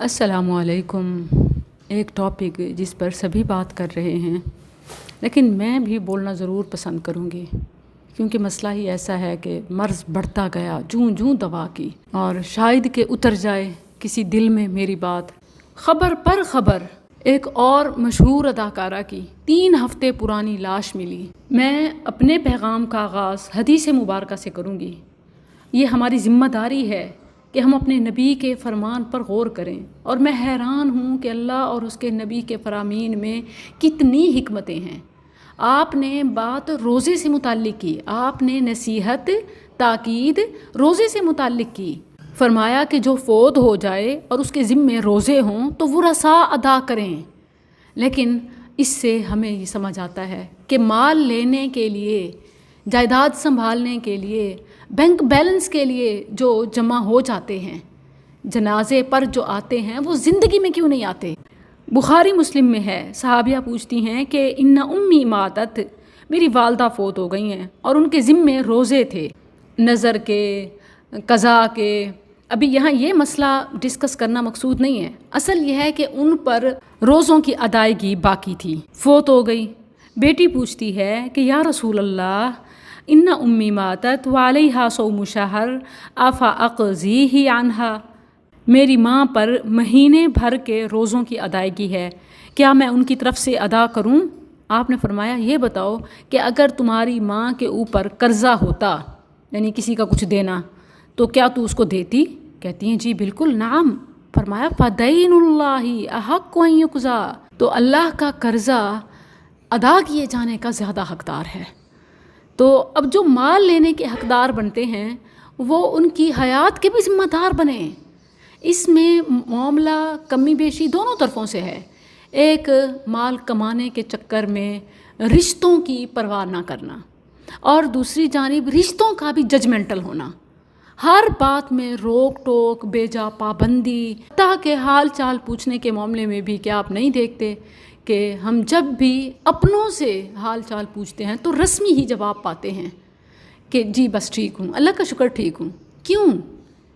السلام علیکم۔ ایک ٹاپک جس پر سبھی بات کر رہے ہیں، لیکن میں بھی بولنا ضرور پسند کروں گی، کیونکہ مسئلہ ہی ایسا ہے کہ مرض بڑھتا گیا جوں جوں دوا کی، اور شاید کہ اتر جائے کسی دل میں میری بات۔ خبر پر خبر ایک اور مشہور اداکارہ کی 3 ہفتے پرانی لاش ملی۔ میں اپنے پیغام کا آغاز حدیث مبارکہ سے کروں گی۔ یہ ہماری ذمہ داری ہے کہ ہم اپنے نبی کے فرمان پر غور کریں، اور میں حیران ہوں کہ اللہ اور اس کے نبی کے فرامین میں کتنی حکمتیں ہیں۔ آپ نے بات روزے سے متعلق کی، آپ نے نصیحت تاکید روزے سے متعلق کی۔ فرمایا کہ جو فوت ہو جائے اور اس کے ذمے روزے ہوں تو وہ رسا ادا کریں۔ لیکن اس سے ہمیں یہ سمجھ آتا ہے کہ مال لینے کے لیے، جائیداد سنبھالنے کے لیے، بینک بیلنس کے لیے جو جمع ہو جاتے ہیں، جنازے پر جو آتے ہیں، وہ زندگی میں کیوں نہیں آتے؟ بخاری مسلم میں ہے، صحابیہ پوچھتی ہیں کہ ان امی ماتت، میری والدہ فوت ہو گئی ہیں اور ان کے ذمے روزے تھے، نظر کے، قضا کے۔ ابھی یہاں یہ مسئلہ ڈسکس کرنا مقصود نہیں ہے، اصل یہ ہے کہ ان پر روزوں کی ادائیگی باقی تھی، فوت ہو گئی۔ بیٹی پوچھتی ہے کہ یا رسول اللہ، ان امی ماتت وعلیہا صوم شہر افا اقضیہ عنہا، میری ماں پر مہینے بھر کے روزوں کی ادائیگی ہے، کیا میں ان کی طرف سے ادا کروں؟ آپ نے فرمایا یہ بتاؤ کہ اگر تمہاری ماں کے اوپر قرضہ ہوتا، یعنی کسی کا کچھ دینا، تو کیا تو اس کو دیتی؟ کہتی ہیں جی بالکل، نعم۔ فرمایا فدین اللہ احق ان یقضی، تو اللہ کا قرضہ ادا کیے جانے کا زیادہ حقدار ہے۔ تو اب جو مال لینے کے حقدار بنتے ہیں وہ ان کی حیات کے بھی ذمہ دار بنیں۔ اس میں معاملہ کمی بیشی دونوں طرفوں سے ہے۔ ایک مال کمانے کے چکر میں رشتوں کی پرواہ نہ کرنا، اور دوسری جانب رشتوں کا بھی ججمنٹل ہونا، ہر بات میں روک ٹوک، بے جا پابندی، تاکہ حال چال پوچھنے کے معاملے میں بھی کیا آپ نہیں دیکھتے کہ ہم جب بھی اپنوں سے حال چال پوچھتے ہیں تو رسمی ہی جواب پاتے ہیں کہ جی بس ٹھیک ہوں، اللہ کا شکر ٹھیک ہوں۔ کیوں؟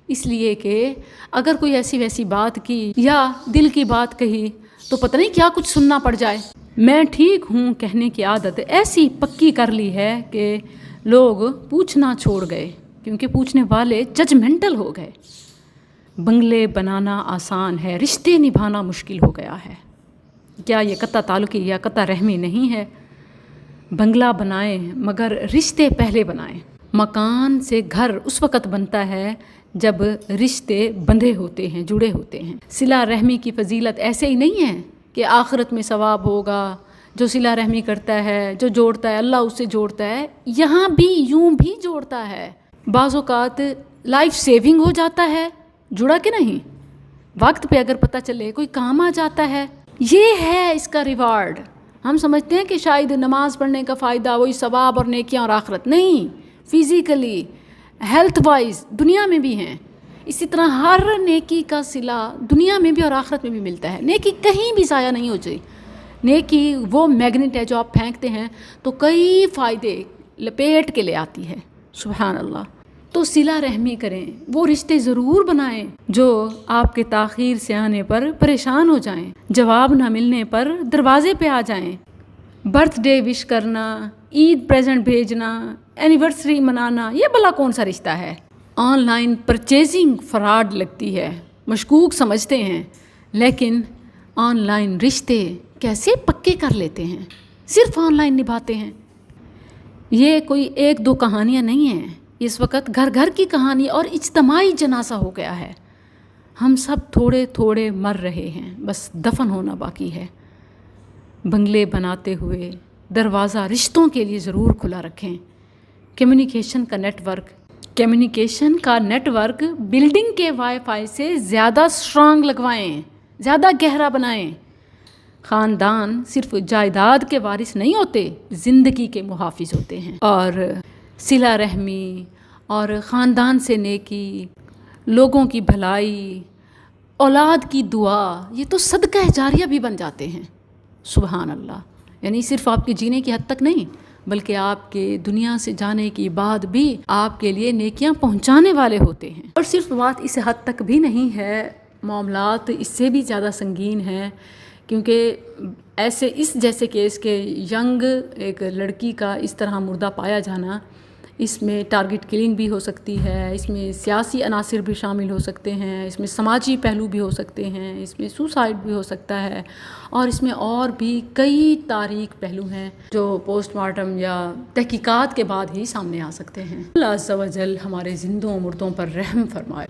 اس لیے کہ اگر کوئی ایسی ویسی بات کی یا دل کی بات کہی تو پتہ نہیں کیا کچھ سننا پڑ جائے۔ میں ٹھیک ہوں کہنے کی عادت ایسی پکی کر لی ہے کہ لوگ پوچھنا چھوڑ گئے، کیونکہ پوچھنے والے ججمنٹل ہو گئے۔ بنگلے بنانا آسان ہے، رشتے نبھانا مشکل ہو گیا ہے۔ کیا یہ قطع تعلقی یا قطع رحمی نہیں ہے؟ بنگلہ بنائیں مگر رشتے پہلے بنائیں۔ مکان سے گھر اس وقت بنتا ہے جب رشتے بندھے ہوتے ہیں، جڑے ہوتے ہیں۔ صلہ رحمی کی فضیلت ایسے ہی نہیں ہے کہ آخرت میں ثواب ہوگا، جو صلہ رحمی کرتا ہے، جو جوڑتا ہے، اللہ اس سے جوڑتا ہے، یہاں بھی یوں بھی جوڑتا ہے۔ بعض اوقات لائف سیونگ ہو جاتا ہے، جڑا کہ نہیں، وقت پہ اگر پتہ چلے کوئی کام آ جاتا ہے، یہ ہے اس کا ریوارڈ۔ ہم سمجھتے ہیں کہ شاید نماز پڑھنے کا فائدہ وہی ثواب اور نیکیاں اور آخرت، نہیں، فزیکلی، ہیلتھ وائز دنیا میں بھی ہیں۔ اسی طرح ہر نیکی کا صلہ دنیا میں بھی اور آخرت میں بھی ملتا ہے۔ نیکی کہیں بھی ضائع نہیں ہو جائے۔ نیکی وہ میگنیٹ ہے جو آپ پھینکتے ہیں تو کئی فائدے لپیٹ کے لے آتی ہے، سبحان اللہ۔ تو صلہ رحمی کریں، وہ رشتے ضرور بنائیں جو آپ کے تاخیر سے آنے پر پریشان ہو جائیں، جواب نہ ملنے پر دروازے پہ آ جائیں۔ برتھ ڈے وش کرنا، عید پریزنٹ بھیجنا، اینیورسری منانا، یہ بھلا کون سا رشتہ ہے؟ آن لائن پرچیزنگ فراڈ لگتی ہے، مشکوک سمجھتے ہیں، لیکن آن لائن رشتے کیسے پکے کر لیتے ہیں، صرف آن لائن نبھاتے ہیں۔ یہ کوئی 1-2 کہانیاں نہیں ہیں، اس وقت گھر گھر کی کہانی اور اجتماعی جنازہ ہو گیا ہے۔ ہم سب تھوڑے تھوڑے مر رہے ہیں، بس دفن ہونا باقی ہے۔ بنگلے بناتے ہوئے دروازہ رشتوں کے لیے ضرور کھلا رکھیں۔ کمیونیکیشن کا نیٹ ورک بلڈنگ کے وائی فائی سے زیادہ سٹرانگ لگوائیں، زیادہ گہرا بنائیں۔ خاندان صرف جائیداد کے وارث نہیں ہوتے، زندگی کے محافظ ہوتے ہیں۔ اور صلہ رحمی اور خاندان سے نیکی، لوگوں کی بھلائی، اولاد کی دعا، یہ تو صدقہ جاریہ بھی بن جاتے ہیں، سبحان اللہ۔ یعنی صرف آپ کے جینے کی حد تک نہیں، بلکہ آپ کے دنیا سے جانے کے بعد بھی آپ کے لیے نیکیاں پہنچانے والے ہوتے ہیں۔ اور صرف بات اس حد تک بھی نہیں ہے، معاملات اس سے بھی زیادہ سنگین ہیں، کیونکہ ایسے اس جیسے کیس کے ینگ ایک لڑکی کا اس طرح مردہ پایا جانا، اس میں ٹارگٹ کلنگ بھی ہو سکتی ہے، اس میں سیاسی عناصر بھی شامل ہو سکتے ہیں، اس میں سماجی پہلو بھی ہو سکتے ہیں، اس میں سوسائڈ بھی ہو سکتا ہے، اور اس میں اور بھی کئی تاریک پہلو ہیں جو پوسٹ مارٹم یا تحقیقات کے بعد ہی سامنے آ سکتے ہیں۔ اللہ عز و جل ہمارے زندوں مردوں پر رحم فرمائے۔